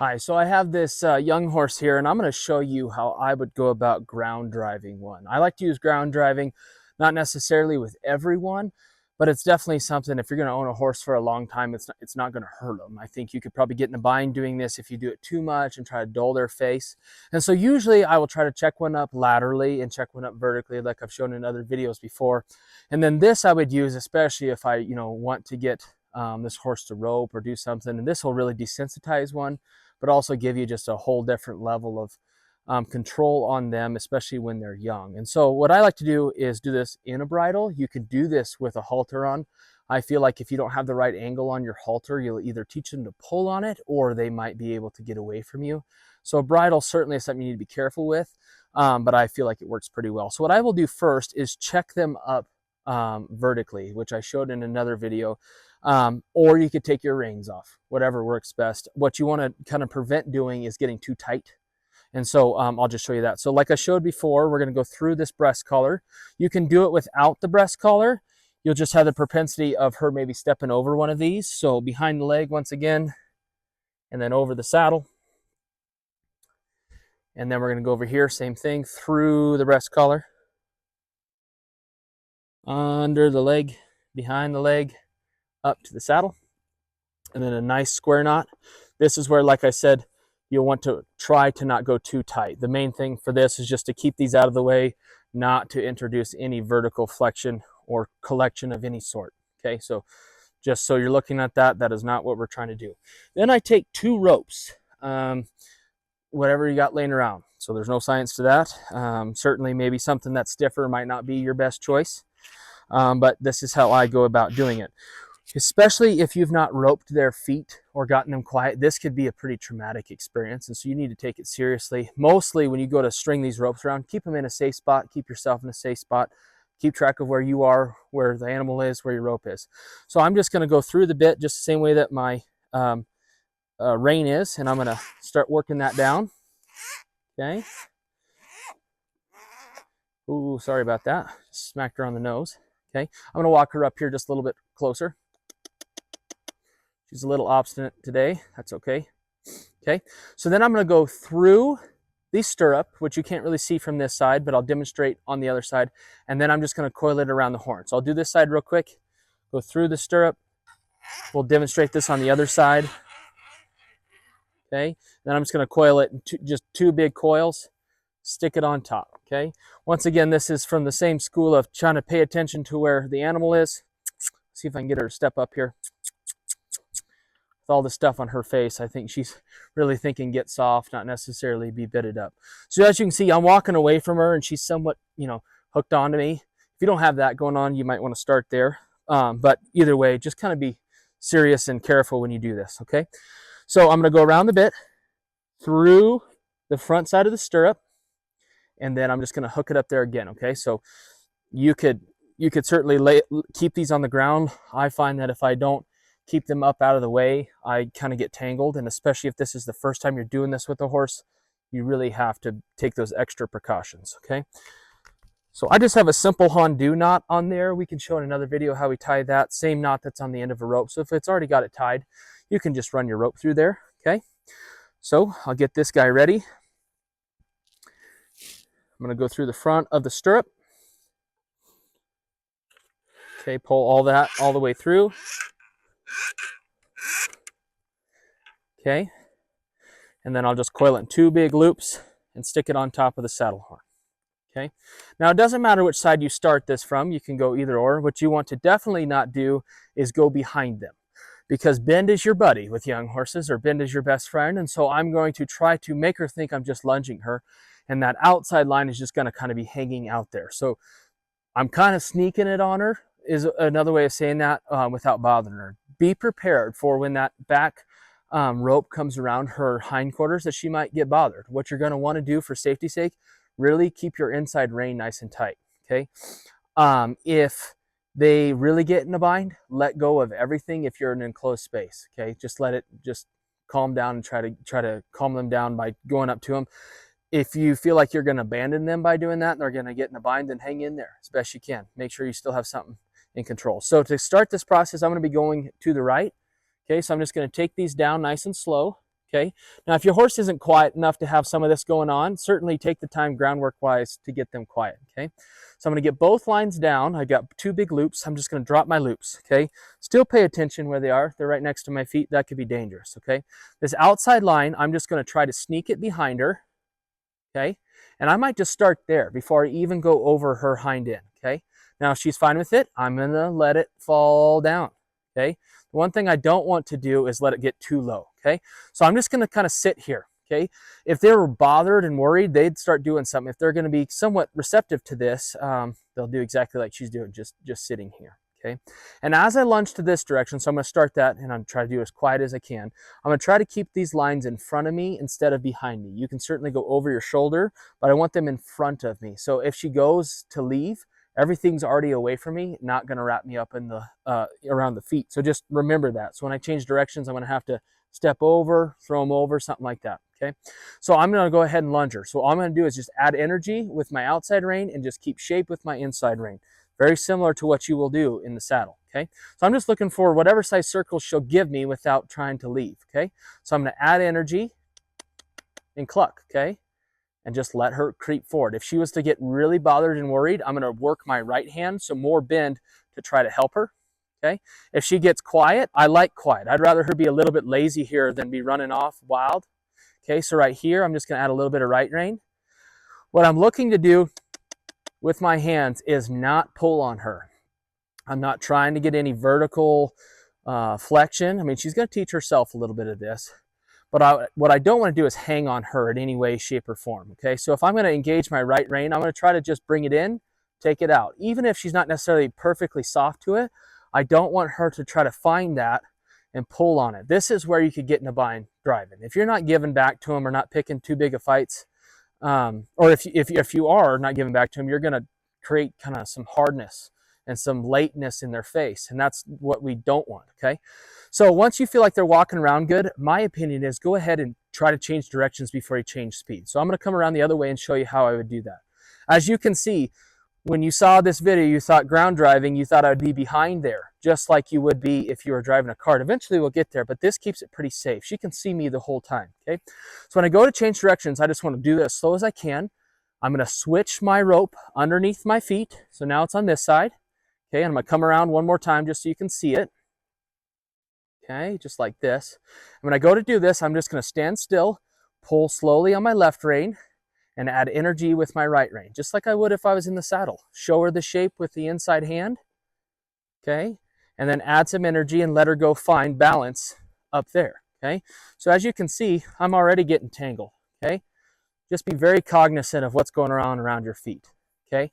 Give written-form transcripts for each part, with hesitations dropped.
Hi, so I have this young horse here, and I'm going to show you how I would go about ground driving one. I like to use ground driving, not necessarily with everyone, but it's definitely something. If you're going to own a horse for a long time, it's not going to hurt them. I think you could probably get in a bind doing this if you do it too much and try to dull their face. And so usually I will try to check one up laterally and check one up vertically, like I've shown in other videos before. And then this I would use, especially if I want to get this horse to rope or do something, and this will really desensitize one, but also give you just a whole different level of control on them, especially when they're young. And so what I like to do is do this in a bridle. You could do this with a halter on. I feel like if you don't have the right angle on your halter, you'll either teach them to pull on it or they might be able to get away from you. So a bridle certainly is something you need to be careful with, but I feel like it works pretty well. So what I will do first is check them up vertically, which I showed in another video. Or you could take your reins off, whatever works best. What you want to kind of prevent doing is getting too tight. And so I'll just show you that. So like I showed before, we're going to go through this breast collar. You can do it without the breast collar. You'll just have the propensity of her maybe stepping over one of these. So behind the leg once again, and then over the saddle. And then we're going to go over here, same thing, through the breast collar. Under the leg, behind the leg, up to the saddle, and then a nice square knot. This is where, like I said, you'll want to try to not go too tight. The main thing for this is just to keep these out of the way, not to introduce any vertical flexion or collection of any sort. Okay, so just so you're looking at that, that is not what we're trying to do. Then I take two ropes, whatever you got laying around. So there's no science to that. Certainly maybe something that's stiffer might not be your best choice, but this is how I go about doing it. Especially if you've not roped their feet or gotten them quiet, this could be a pretty traumatic experience. And so you need to take it seriously. Mostly when you go to string these ropes around, keep them in a safe spot, keep yourself in a safe spot, keep track of where you are, where the animal is, where your rope is. So I'm just going to go through the bit just the same way that my rein is, and I'm going to start working that down. Okay. Ooh, sorry about that. Smacked her on the nose. Okay. I'm going to walk her up here just a little bit closer. She's a little obstinate today. That's okay. Okay, so then I'm going to go through the stirrup, which you can't really see from this side, but I'll demonstrate on the other side. And then I'm just going to coil it around the horn. So I'll do this side real quick. Go through the stirrup. We'll demonstrate this on the other side. Okay, then I'm just going to coil it in just two big coils. Stick it on top. Okay, once again, this is from the same school of trying to pay attention to where the animal is. See if I can get her to step up here. With all the stuff on her face, I think she's really thinking get soft, not necessarily be bitted up. So as you can see, I'm walking away from her and she's somewhat, hooked onto me. If you don't have that going on, you might want to start there. But either way, just kind of be serious and careful when you do this, okay? So I'm going to go around the bit, through the front side of the stirrup, and then I'm just going to hook it up there again, okay? So you could certainly keep these on the ground. I find that if I don't keep them up out of the way, I kind of get tangled. And especially if this is the first time you're doing this with a horse, you really have to take those extra precautions, okay? So I just have a simple Hondu knot on there. We can show in another video how we tie that. Same knot that's on the end of a rope. So if it's already got it tied, you can just run your rope through there, okay? So I'll get this guy ready. I'm gonna go through the front of the stirrup. Okay, pull all that all the way through. Okay, and then I'll just coil it in two big loops and stick it on top of the saddle horn. Okay, now it doesn't matter which side you start this from, you can go either or. What you want to definitely not do is go behind them, because bend is your buddy with young horses, or bend is your best friend. And so I'm going to try to make her think I'm just lunging her, and that outside line is just going to kind of be hanging out there. So I'm kind of sneaking it on her, is another way of saying that, without bothering her. Be prepared for when that back rope comes around her hindquarters that she might get bothered. What you're going to want to do for safety's sake, really keep your inside rein nice and tight, okay? If they really get in a bind, let go of everything if you're in an enclosed space, okay? Just let it just calm down and try to calm them down by going up to them. If you feel like you're going to abandon them by doing that and they're going to get in a bind, then hang in there as best you can. Make sure you still have something in control. So to start this process, I'm going to be going to the right. Okay, so I'm just going to take these down nice and slow. Okay. Now, if your horse isn't quiet enough to have some of this going on, certainly take the time groundwork wise to get them quiet. Okay. So I'm going to get both lines down. I've got 2 big loops. I'm just going to drop my loops. Okay. Still pay attention where they are. They're right next to my feet. That could be dangerous. Okay. This outside line, I'm just going to try to sneak it behind her. Okay. And I might just start there before I even go over her hind end. Okay. Now, if she's fine with it, I'm going to let it fall down. Okay. The one thing I don't want to do is let it get too low. Okay. So I'm just going to kind of sit here. Okay. If they were bothered and worried, they'd start doing something. If they're going to be somewhat receptive to this, they'll do exactly like she's doing, just sitting here. Okay. And as I lunge to this direction, so I'm going to start that and I'm going to try to do it as quiet as I can. I'm going to try to keep these lines in front of me instead of behind me. You can certainly go over your shoulder, but I want them in front of me. So if she goes to leave, everything's already away from me, not going to wrap me up in the around the feet. So just remember that. So when I change directions, I'm going to have to step over, throw them over, something like that. Okay. So I'm going to go ahead and lunge her. So all I'm going to do is just add energy with my outside rein and just keep shape with my inside rein. Very similar to what you will do in the saddle. Okay. So I'm just looking for whatever size circles she'll give me without trying to leave. Okay. So I'm going to add energy and cluck. Okay. And just let her creep forward. If she was to get really bothered and worried, I'm going to work my right hand, so more bend to try to help her. Okay. If she gets quiet, I like quiet. I'd rather her be a little bit lazy here than be running off wild. Okay. So right here, I'm just going to add a little bit of right rein. What I'm looking to do with my hands is not pull on her. I'm not trying to get any vertical flexion. I mean, she's going to teach herself a little bit of this. But what I don't want to do is hang on her in any way, shape, or form. Okay, so if I'm going to engage my right rein, I'm going to try to just bring it in, take it out. Even if she's not necessarily perfectly soft to it, I don't want her to try to find that and pull on it. This is where you could get in a bind driving. If you're not giving back to them or not picking too big of fights, or if you are not giving back to them, you're going to create kind of some hardness and some lateness in their face, and that's what we don't want. Okay. So once you feel like they're walking around good, my opinion is go ahead and try to change directions before you change speed. So I'm going to come around the other way and show you how I would do that. As you can see, when you saw this video, you thought ground driving, you thought I would be behind there, just like you would be if you were driving a cart. Eventually we'll get there, but this keeps it pretty safe. She can see me the whole time. Okay. So when I go to change directions, I just want to do that as slow as I can. I'm going to switch my rope underneath my feet. So now it's on this side. Okay. And I'm going to come around one more time just so you can see it. Okay, just like this. And when I go to do this, I'm just going to stand still, pull slowly on my left rein, and add energy with my right rein, just like I would if I was in the saddle. Show her the shape with the inside hand. Okay, and then add some energy and let her go find balance up there. Okay, so as you can see, I'm already getting tangled. Okay, just be very cognizant of what's going on around your feet. Okay,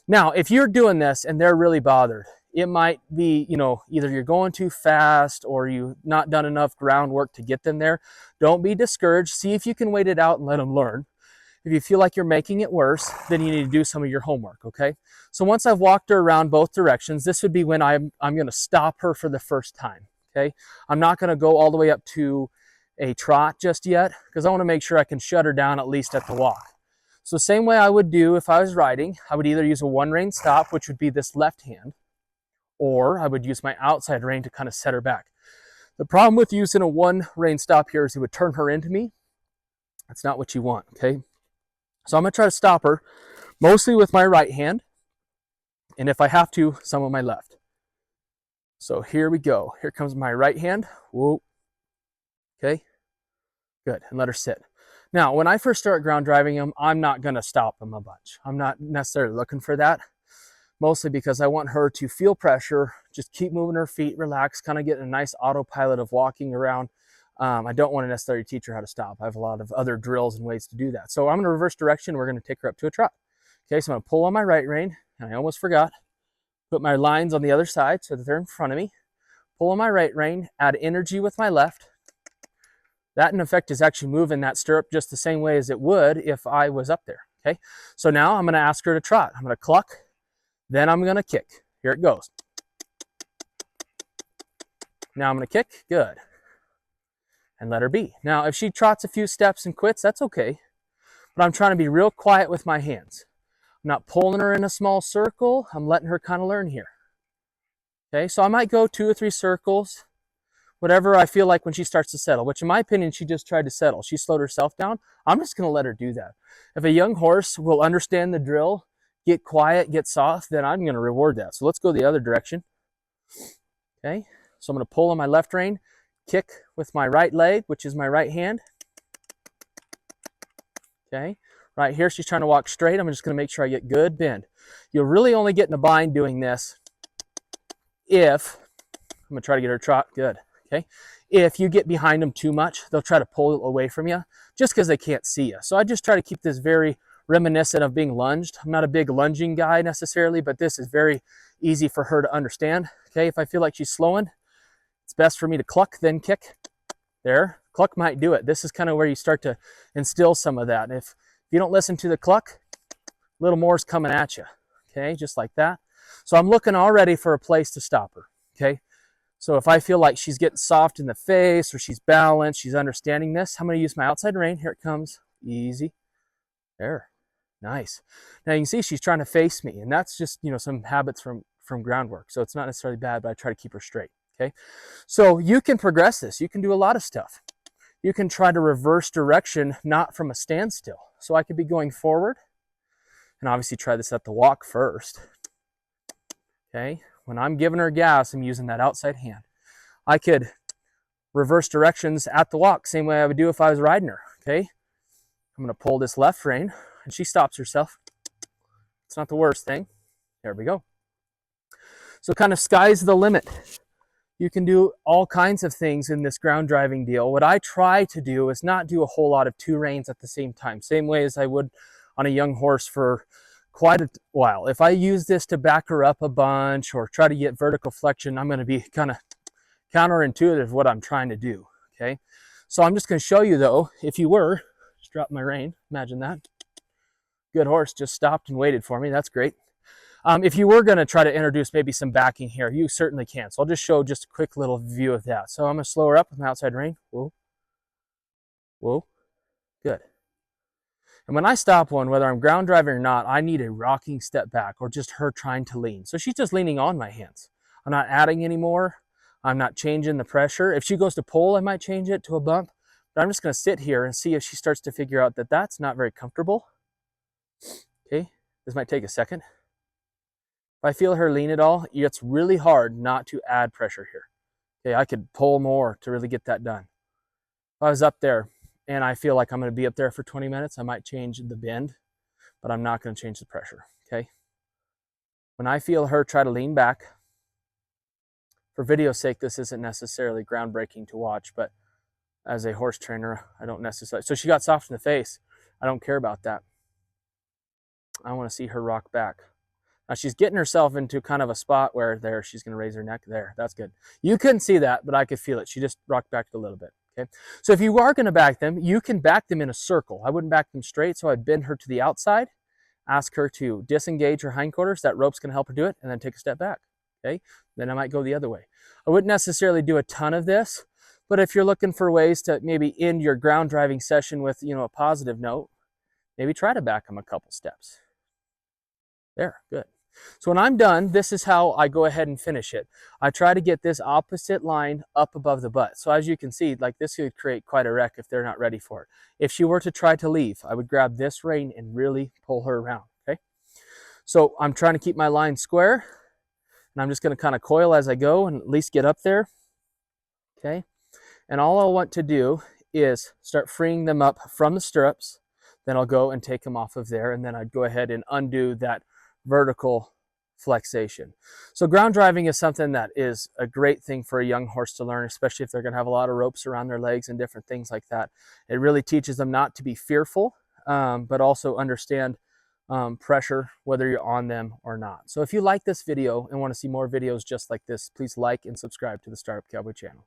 now if you're doing this and they're really bothered, it might be, either you're going too fast or you've not done enough groundwork to get them there. Don't be discouraged. See if you can wait it out and let them learn. If you feel like you're making it worse, then you need to do some of your homework, okay? So once I've walked her around both directions, this would be when I'm going to stop her for the first time, okay? I'm not going to go all the way up to a trot just yet because I want to make sure I can shut her down at least at the walk. So same way I would do if I was riding, I would either use a one rein stop, which would be this left hand, or I would use my outside rein to kind of set her back. The problem with using a one rein stop here is it would turn her into me. That's not what you want, okay? So I'm going to try to stop her mostly with my right hand, and if I have to, some with my left. So here we go. Here comes my right hand. Whoa. Okay, good, and let her sit. Now, when I first start ground driving them, I'm not going to stop them a bunch. I'm not necessarily looking for that. Mostly because I want her to feel pressure, just keep moving her feet, relax, kind of get a nice autopilot of walking around. I don't want to necessarily teach her how to stop. I have a lot of other drills and ways to do that. So I'm going to reverse direction. We're going to take her up to a trot. Okay, so I'm going to pull on my right rein, and I almost forgot. Put my lines on the other side so that they're in front of me. Pull on my right rein, add energy with my left. That in effect is actually moving that stirrup just the same way as it would if I was up there. Okay, so now I'm going to ask her to trot. I'm going to cluck. Then I'm going to kick. Here it goes. Now I'm going to kick. Good. And let her be. Now, if she trots a few steps and quits, that's okay. But I'm trying to be real quiet with my hands. I'm not pulling her in a small circle. I'm letting her kind of learn here. Okay, so I might go 2 or 3 circles whatever I feel like when she starts to settle, which in my opinion, she just tried to settle. She slowed herself down. I'm just going to let her do that. If a young horse will understand the drill, get quiet, get soft, then I'm going to reward that. So let's go the other direction. Okay, so I'm going to pull on my left rein, kick with my right leg, which is my right hand. Okay, right here she's trying to walk straight. I'm just going to make sure I get good bend. You'll really only get in a bind doing this if, I'm going to try to get her trot, good. Okay, if you get behind them too much, they'll try to pull away from you just because they can't see you. So I just try to keep this very reminiscent of being lunged. I'm not a big lunging guy necessarily, but this is very easy for her to understand. Okay, if I feel like she's slowing, it's best for me to cluck, then kick. There, cluck might do it. This is kind of where you start to instill some of that. If you don't listen to the cluck, little more's coming at you. Okay, just like that. So I'm looking already for a place to stop her. Okay, so if I feel like she's getting soft in the face or she's balanced, she's understanding this, I'm going to use my outside rein. Here it comes. Easy. There. Nice. Now you can see she's trying to face me, and that's just, you know, some habits from groundwork. So it's not necessarily bad, but I try to keep her straight. Okay. So you can progress this. You can do a lot of stuff. You can try to reverse direction, not from a standstill. So I could be going forward, and obviously try this at the walk first. Okay. When I'm giving her gas, I'm using that outside hand. I could reverse directions at the walk, same way I would do if I was riding her. Okay. I'm going to pull this left rein, and she stops herself. It's not the worst thing. There we go. So kind of sky's the limit. You can do all kinds of things in this ground driving deal. What I try to do is not do a whole lot of two reins at the same time, same way as I would on a young horse for quite a while. If I use this to back her up a bunch or try to get vertical flexion, I'm going to be kind of counterintuitive what I'm trying to do. Okay, so I'm just going to show you though, if you were, just drop my rein, imagine that. Good horse just stopped and waited for me. That's great. If you were going to try to introduce maybe some backing here, you certainly can. So I'll just show just a quick little view of that. So I'm going to slow her up with my outside rein. Whoa. Whoa. Good. And when I stop one, whether I'm ground driving or not, I need a rocking step back or just her trying to lean. So she's just leaning on my hands. I'm not adding any more. I'm not changing the pressure. If she goes to pull, I might change it to a bump. But I'm just going to sit here and see if she starts to figure out that that's not very comfortable. Okay. This might take a second. If I feel her lean at all, it's really hard not to add pressure here. Okay, I could pull more to really get that done. If I was up there and I feel like I'm going to be up there for 20 minutes, I might change the bend, but I'm not going to change the pressure. Okay. When I feel her try to lean back, for video's sake, this isn't necessarily groundbreaking to watch, but as a horse trainer, I don't necessarily. So she got soft in the face. I don't care about that. I want to see her rock back. Now she's getting herself into kind of a spot where there she's going to raise her neck there. That's good. You couldn't see that, but I could feel it. She just rocked back a little bit. Okay. So if you are going to back them, you can back them in a circle. I wouldn't back them straight, so I'd bend her to the outside, ask her to disengage her hindquarters. That rope's going to help her do it, and then take a step back. Okay. Then I might go the other way. I wouldn't necessarily do a ton of this, but if you're looking for ways to maybe end your ground driving session with, you know, a positive note, maybe try to back them a couple steps. There, good. So when I'm done, this is how I go ahead and finish it. I try to get this opposite line up above the butt. So as you can see, like this could create quite a wreck if they're not ready for it. If she were to try to leave, I would grab this rein and really pull her around, okay? So I'm trying to keep my line square, and I'm just going to kind of coil as I go and at least get up there, okay? And all I'll want to do is start freeing them up from the stirrups. Then I'll go and take them off of there, and then I'd go ahead and undo that vertical flexation. So ground driving is something that is a great thing for a young horse to learn, especially if they're going to have a lot of ropes around their legs and different things like that. It really teaches them not to be fearful, but also understand pressure, whether you're on them or not. So if you like this video and want to see more videos just like this, please like and subscribe to the Startup Cowboy channel.